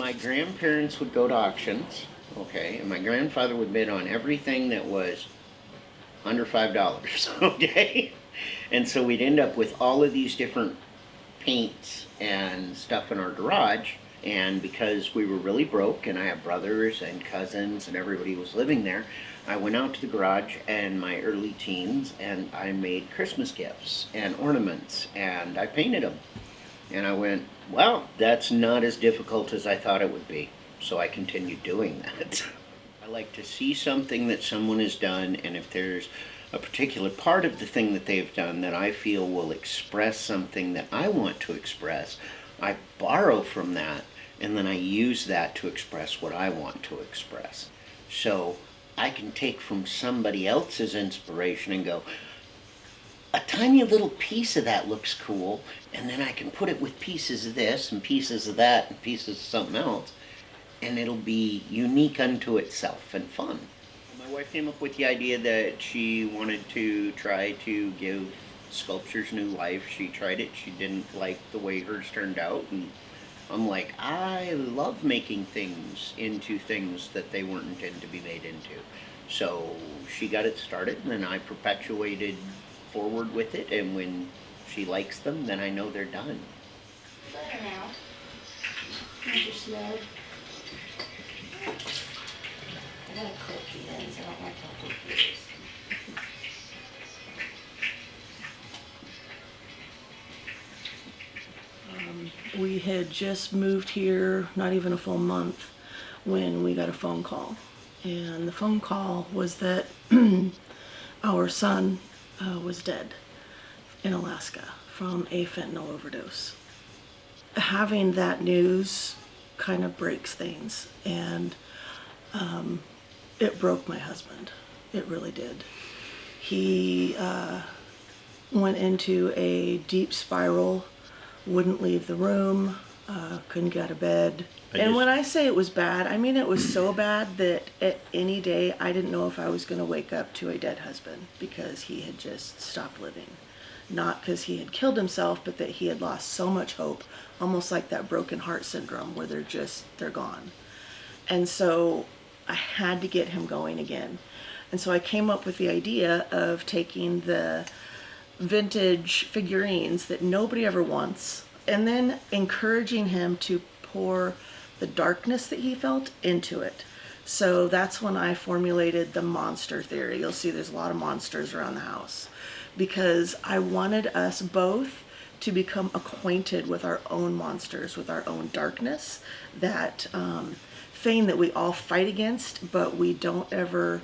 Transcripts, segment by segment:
my grandparents would go to auctions, okay, and my grandfather would bid on everything that was under $5, okay? And so we'd end up with all of these different paints and stuff in our garage. And because we were really broke and I have brothers and cousins and everybody was living there, I went out to the garage in my early teens and I made Christmas gifts and ornaments and I painted them. And I went, well, that's not as difficult as I thought it would be. So I continued doing that. I like to see something that someone has done, and if there's a particular part of the thing that they've done that I feel will express something that I want to express, I borrow from that and then I use that to express what I want to express. So I can take from somebody else's inspiration and go, a tiny little piece of that looks cool, and then I can put it with pieces of this and pieces of that and pieces of something else, and it'll be unique unto itself and fun. My wife came up with the idea that she wanted to try to give sculptures new life. She tried it. She didn't like the way hers turned out, and I'm like, I love making things into things that they weren't intended to be made into. So she got it started, and then I perpetuated forward with it, and when she likes them, then I know they're done. Better now. Here's your snug. I gotta clip the ends. I don't like how big it is. We had just moved here, not even a full month, when we got a phone call. And the phone call was that our son was dead in Alaska from a fentanyl overdose. Having that news kind of breaks things, and it broke my husband. It really did. He went into a deep spiral, wouldn't leave the room, couldn't get out of bed. And when I say it was bad, I mean it was so bad that at any day I didn't know if I was going to wake up to a dead husband, because he had just stopped living. Not because he had killed himself, but that he had lost so much hope, almost like that broken heart syndrome where they're gone. And so I had to get him going again. And so I came up with the idea of taking the vintage figurines that nobody ever wants, and then encouraging him to pour the darkness that he felt into it. So that's when I formulated the monster theory. You'll see there's a lot of monsters around the house, because I wanted us both to become acquainted with our own monsters, with our own darkness, that thing that we all fight against, but we're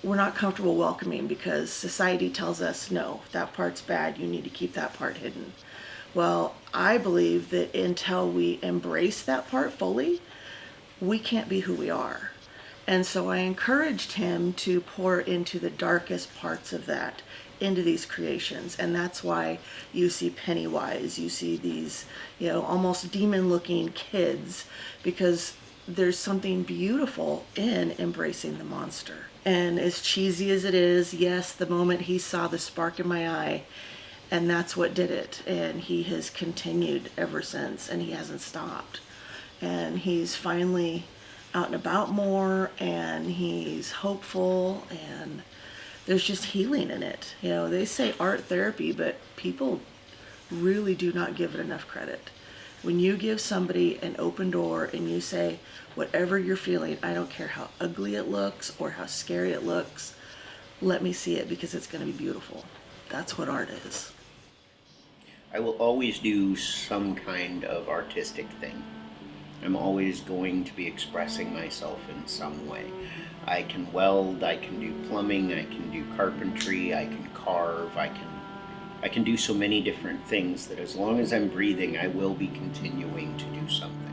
not comfortable welcoming, because society tells us, no, that part's bad, you need to keep that part hidden. Well, I believe that until we embrace that part fully, we can't be who we are. And so I encouraged him to pour into the darkest parts of that into these creations. And that's why you see Pennywise, you see these, almost demon-looking kids, because there's something beautiful in embracing the monster. And as cheesy as it is, yes, the moment he saw the spark in my eye, and that's what did it. And he has continued ever since, and he hasn't stopped. And he's finally out and about more, and he's hopeful, and there's just healing in it. They say art therapy, but people really do not give it enough credit. When you give somebody an open door and you say, whatever you're feeling, I don't care how ugly it looks or how scary it looks, let me see it, because it's going to be beautiful. That's what art is. I will always do some kind of artistic thing. I'm always going to be expressing myself in some way. I can weld, I can do plumbing, I can do carpentry, I can carve, I can do so many different things that as long as I'm breathing, I will be continuing to do something.